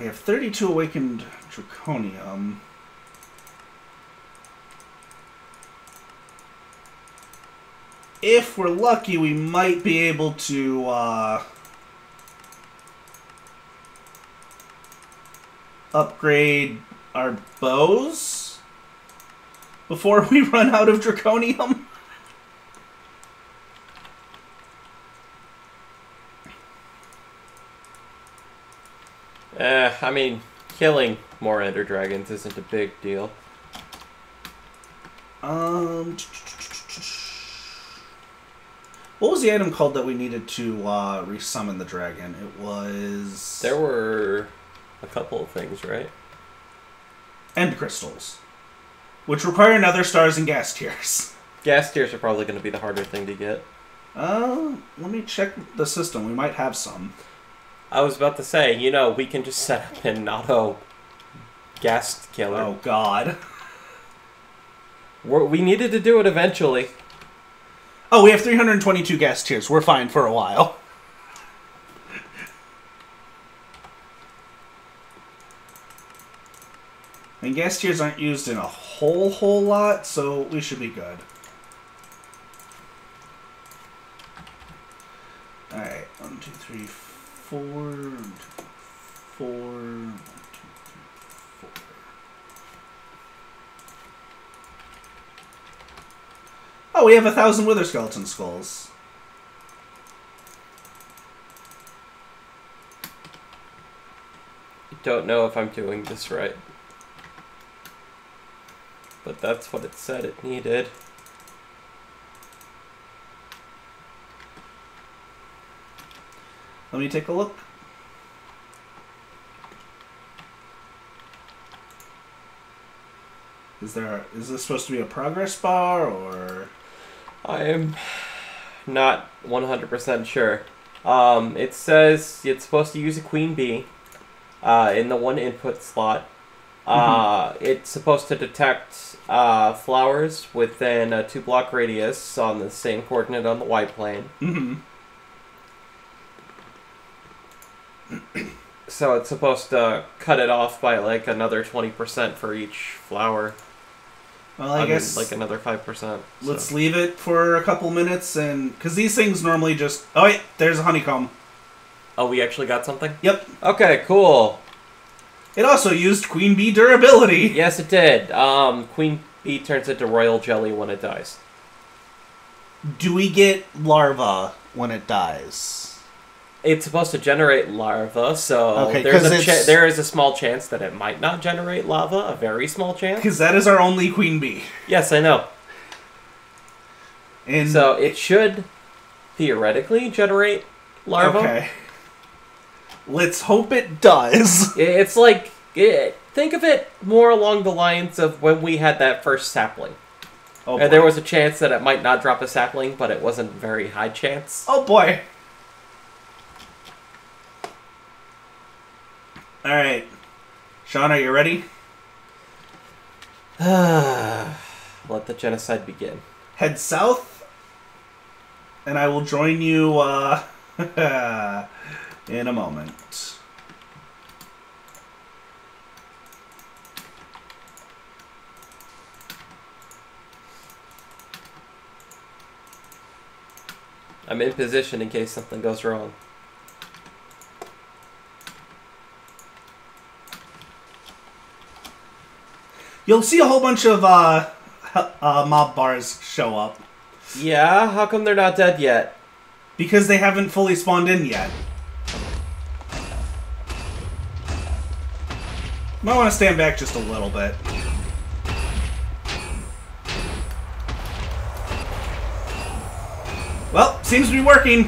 We have 32 awakened draconium. If we're lucky, we might be able to upgrade our bows before we run out of draconium. I mean, killing more ender dragons isn't a big deal. What was the item called that we needed to resummon the dragon? It was... There were a couple of things, right? End crystals, which require nether stars and gas tiers. Gas tiers are probably going to be the harder thing to get. Let me check the system. We might have some. I was about to say, you know, we can just set up an auto gas killer. Oh, God. We needed to do it eventually. Oh, we have 322 gas tiers. We're fine for a while. And gas tiers aren't used in a whole lot, so we should be good. Alright, 1, 2, 3, 4, 1, 2, 4, 1, 2, 3, 4. Oh, we have 1,000 wither skeleton skulls. Don't know if I'm doing this right. But that's what it said it needed. Let me take a look. Is this supposed to be a progress bar, or? I am not 100% sure. It says it's supposed to use a queen bee in the one input slot. It's supposed to detect flowers within a 2-block radius on the same coordinate on the Y plane. So it's supposed to cut it off by like another 20% for each flower. Well, I guess like another 5%. Let's leave it for a couple minutes, and because these things normally just... Oh wait, there's a honeycomb. Oh, we actually got something? Yep. Okay, cool. It also used queen bee durability. Yes, it did. Queen bee turns into royal jelly when it dies. Do we get larva when it dies? It's supposed to generate larva, so okay, there is a small chance that it might not generate lava, a very small chance. Because that is our only queen bee. Yes, I know. And so it should theoretically generate larva. Okay. Let's hope it does. It's like, think of it more along the lines of when we had that first sapling. Oh, and there was a chance that it might not drop a sapling, but it wasn't a very high chance. Oh boy. Alright. Sean, are you ready? Let the genocide begin. Head south, and I will join you in a moment. I'm in position in case something goes wrong. You'll see a whole bunch of mob bars show up. Yeah, how come they're not dead yet? Because they haven't fully spawned in yet. Might want to stand back just a little bit. Well, seems to be working.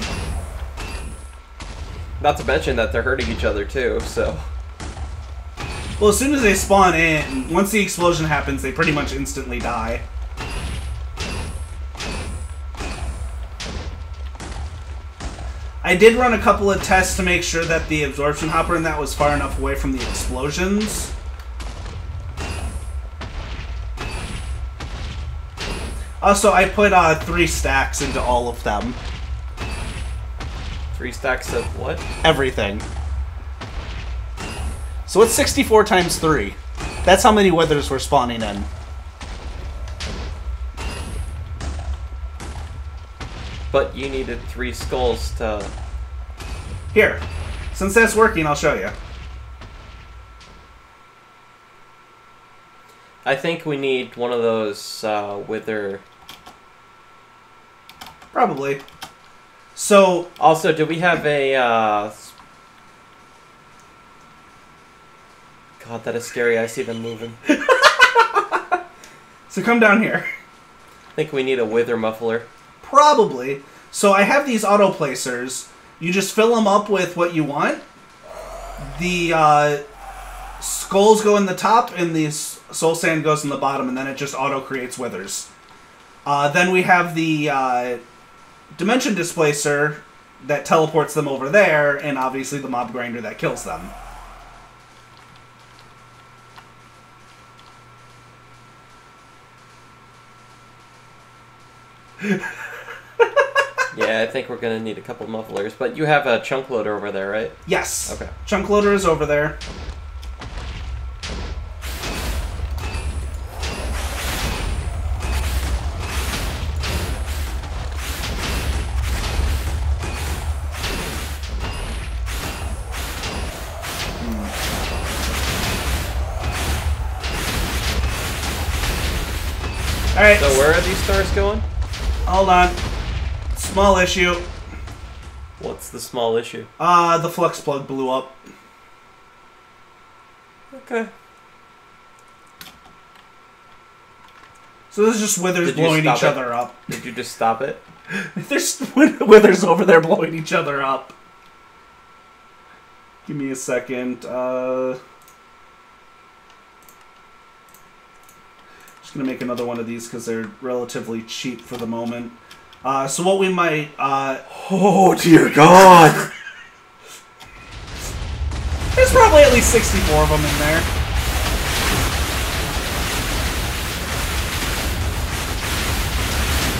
Not to mention that they're hurting each other too, so... Well, as soon as they spawn in, once the explosion happens, they pretty much instantly die. I did run a couple of tests to make sure that the absorption hopper and that was far enough away from the explosions. Also, I put 3 stacks into all of them. 3 stacks of what? Everything. So it's 64 times 3. That's how many withers we're spawning in. But you needed 3 skulls to... Here. Since that's working, I'll show you. I think we need one of those wither... Probably. So... Also, do we have a... God, that is scary. I see them moving. So come down here. I think we need a wither muffler. Probably. So I have these auto placers. You just fill them up with what you want. The skulls go in the top, and the soul sand goes in the bottom, and then it just auto creates withers. Then we have the dimension displacer that teleports them over there, and obviously the mob grinder that kills them. Yeah, I think we're going to need a couple mufflers. But you have a chunk loader over there, right? Yes. Okay. Chunk loader is over there. Alright. So where are these stars going? Hold on. Small issue. What's the small issue? The flux plug blew up. Okay. So this is just withers blowing each other up. Did you just stop it? There's withers over there blowing each other up. Give me a second. Just gonna make another one of these because they're relatively cheap for the moment. So what we might... Oh, dear God! There's probably at least 64 of them in there.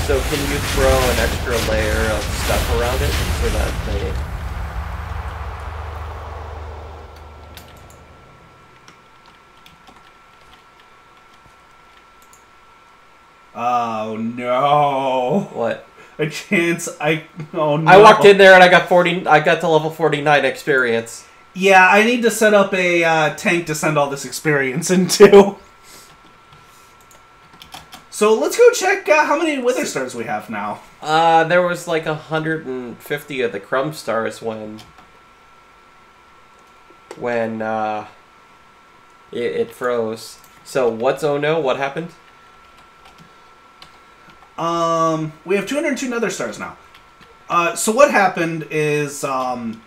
So can you throw an extra layer of stuff around it so that they... Oh, no. What? A chance oh no. I walked in there and I got to level 49 experience. Yeah, I need to set up a tank to send all this experience into. So let's go check how many wither stars we have now. There was like 150 of the crumb stars when it froze. So what's oh no? What happened? We have 202 nether stars now. So what happened is, the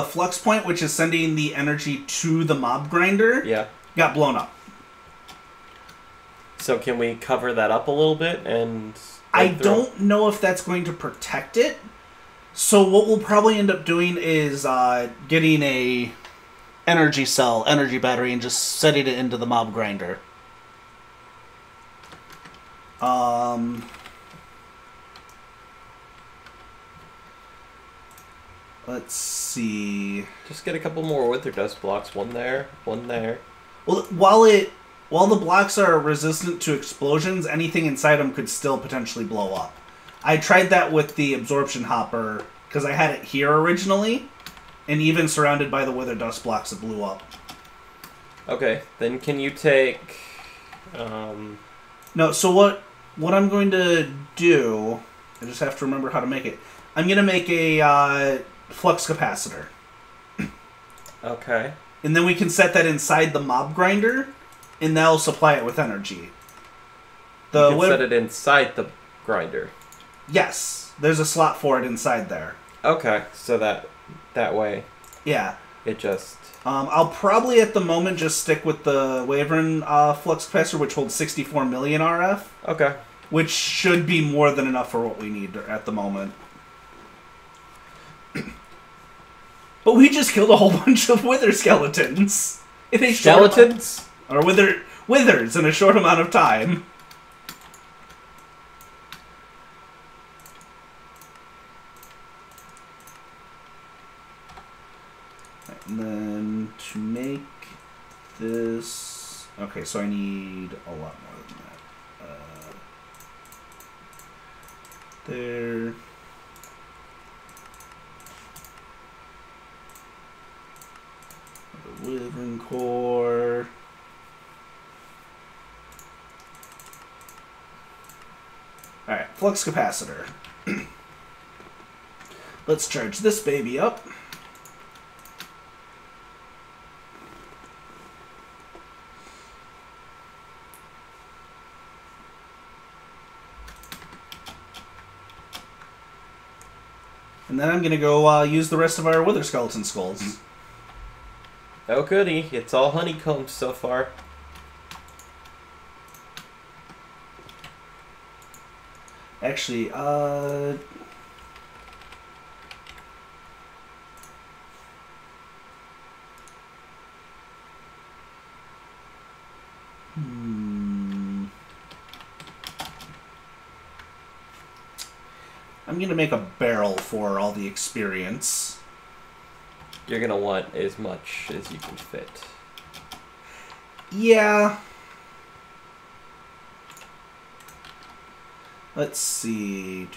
flux point, which is sending the energy to the mob grinder, got blown up. So can we cover that up a little bit and... I don't know if that's going to protect it. So what we'll probably end up doing is, getting a energy cell, energy battery, and just setting it into the mob grinder. Let's see. Just get a couple more wither dust blocks. One there, one there. Well, while the blocks are resistant to explosions, anything inside them could still potentially blow up. I tried that with the absorption hopper because I had it here originally, and even surrounded by the wither dust blocks, it blew up. Okay, then can you take? No. So what I'm going to do? I just have to remember how to make it. I'm going to make a flux capacitor. Okay. And then we can set that inside the mob grinder, and that'll supply it with energy. You can set it inside the grinder. Yes, there's a slot for it inside there. Okay, so that way. Yeah. It just... I'll probably at the moment just stick with the Wyvern flux capacitor, which holds 64 million RF. Okay. Which should be more than enough for what we need at the moment. But we just killed a whole bunch of wither skeletons. Skeletons? Or withers in a short amount of time. Alright, and then to make this... Okay, so I need a lot more than that. There... The Wyvern core... Alright, flux capacitor. Let's charge this baby up. And then I'm going to go use the rest of our Wither Skeleton Skulls. Oh goody, it's all honeycombs so far. Actually, I'm going to make a barrel for all the experience. You're gonna want as much as you can fit. Yeah. Let's see.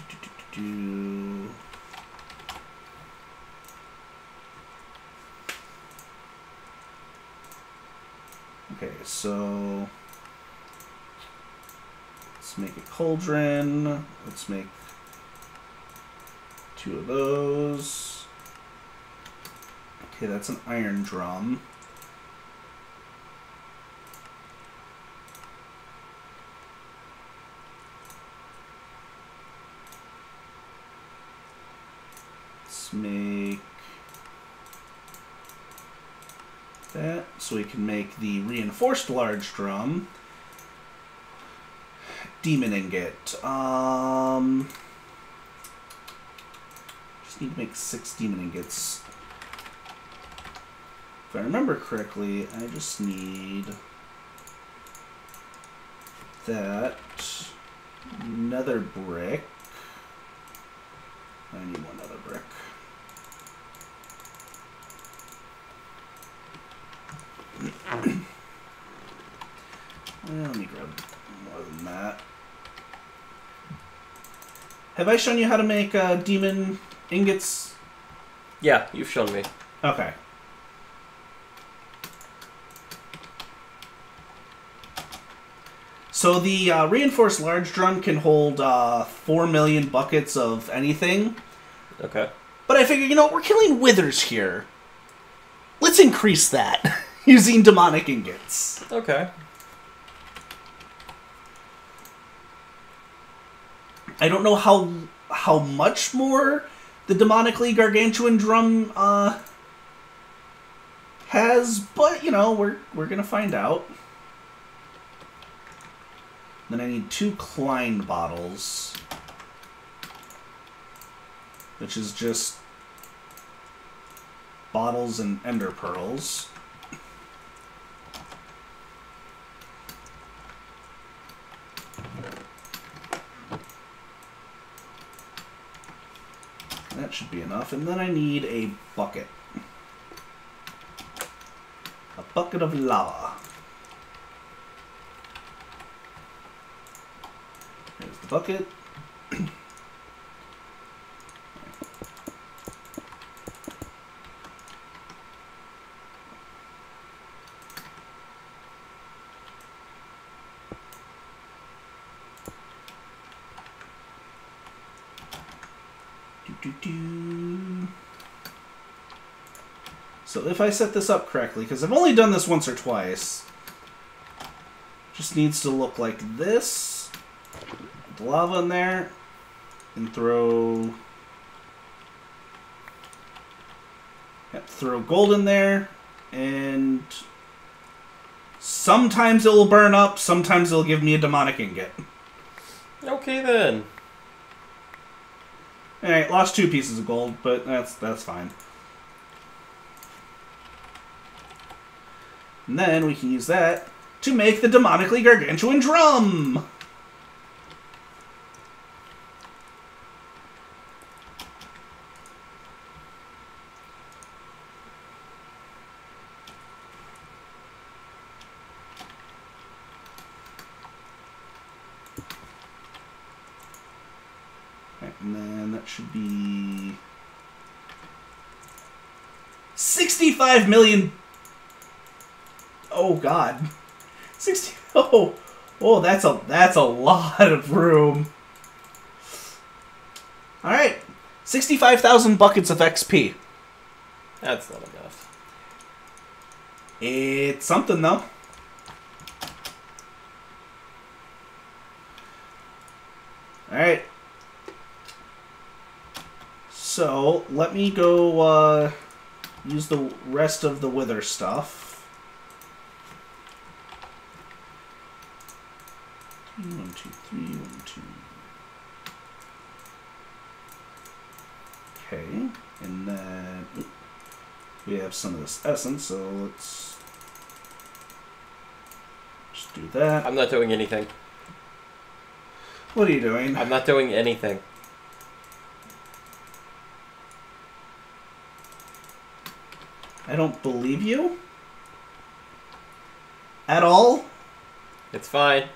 Okay, so let's make a cauldron. Let's make 2 of those. Okay, that's an iron drum. Let's make that so we can make the reinforced large drum. Demon ingot. Just need to make 6 demon ingots. If I remember correctly, I just need that nether brick. I need one nether brick. Well, let me grab more than that. Have I shown you how to make demon ingots? Yeah, you've shown me. Okay. So the reinforced large drum can hold 4 million buckets of anything. Okay. But I figure, you know, we're killing withers here. Let's increase that using demonic ingots. Okay. I don't know how much more the demonically gargantuan drum has, but you know, we're gonna find out. Then I need 2 Klein bottles, which is just bottles and ender pearls. That should be enough. And then I need a bucket. A bucket of lava. There's the bucket. So if I set this up correctly, because I've only done this once or twice, just needs to look like this. Put the lava in there, and throw gold in there, and sometimes it will burn up, sometimes it'll give me a demonic ingot. Okay then. Alright, lost 2 pieces of gold, but that's fine. And then we can use that to make the demonically gargantuan drum! And then that should be 65 million. Oh God, 60. Oh, that's a lot of room. All right, 65,000 buckets of XP. That's not enough. It's something though. All right. So let me go use the rest of the wither stuff. 1, 2, 3, 1, 2. Okay, and then we have some of this essence, so let's just do that. I'm not doing anything. What are you doing? I'm not doing anything. I don't believe you. At all? It's fine.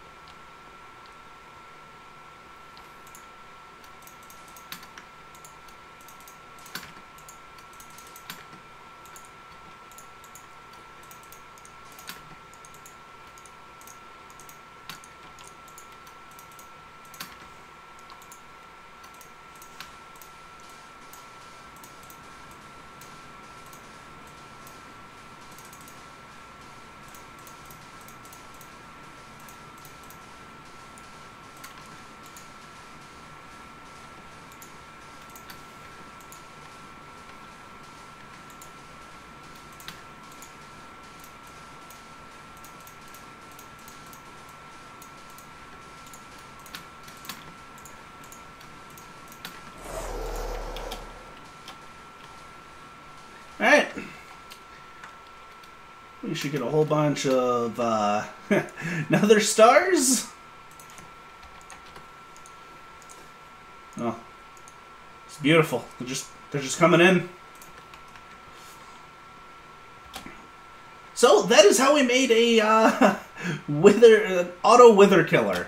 Alright. We should get a whole bunch of nether stars. Oh. It's beautiful. They're just coming in. So that is how we made a auto wither killer.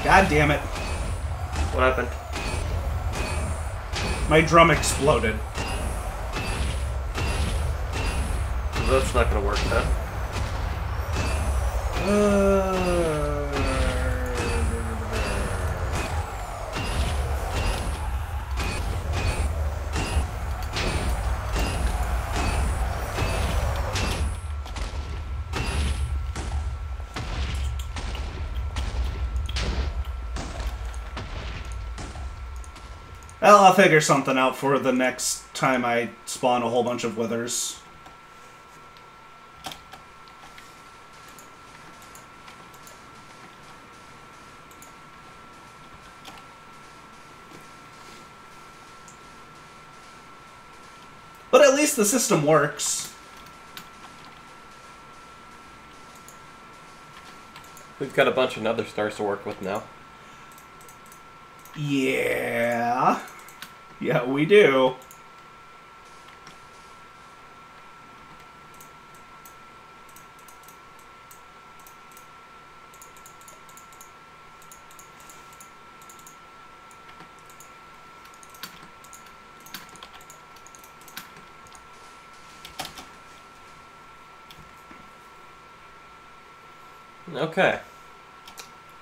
God damn it. What happened? My drum exploded. That's not gonna work, huh? Well, I'll figure something out for the next time I spawn a whole bunch of withers. But at least the system works. We've got a bunch of nether stars to work with now. Yeah. Yeah, we do. Okay.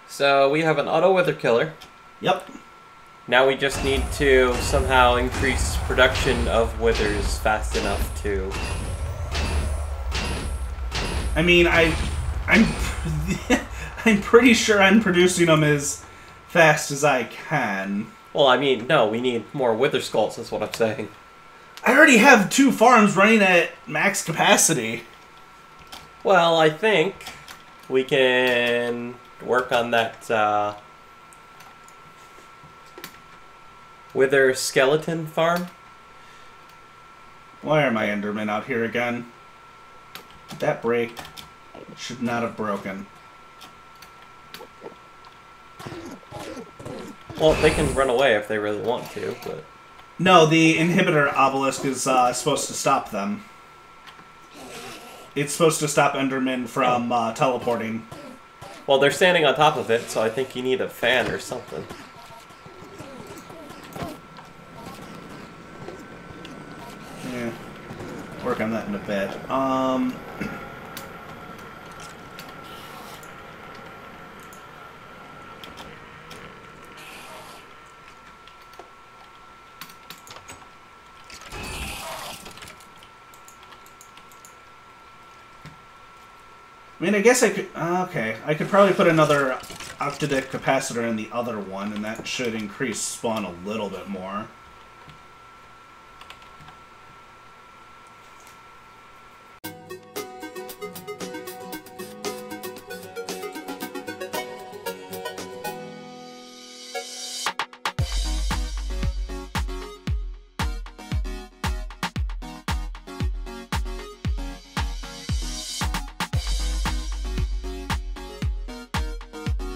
So we have an auto wither killer. Yep. Now we just need to somehow increase production of withers fast enough to... I mean, I'm I'm pretty sure I'm producing them as fast as I can. Well, I mean, no, we need more wither skulls, is what I'm saying. I already have 2 farms running at max capacity. Well, I think we can work on that, wither skeleton farm. Why are my Endermen out here again? Did that break? It should not have broken. Well, they can run away if they really want to, but... No, the inhibitor obelisk is supposed to stop them. It's supposed to stop Endermen from teleporting. Well, they're standing on top of it, so I think you need a fan or something. Yeah. Work on that in a bit. I mean, I guess I could... okay, I could probably put another octadic capacitor in the other one, and that should increase spawn a little bit more.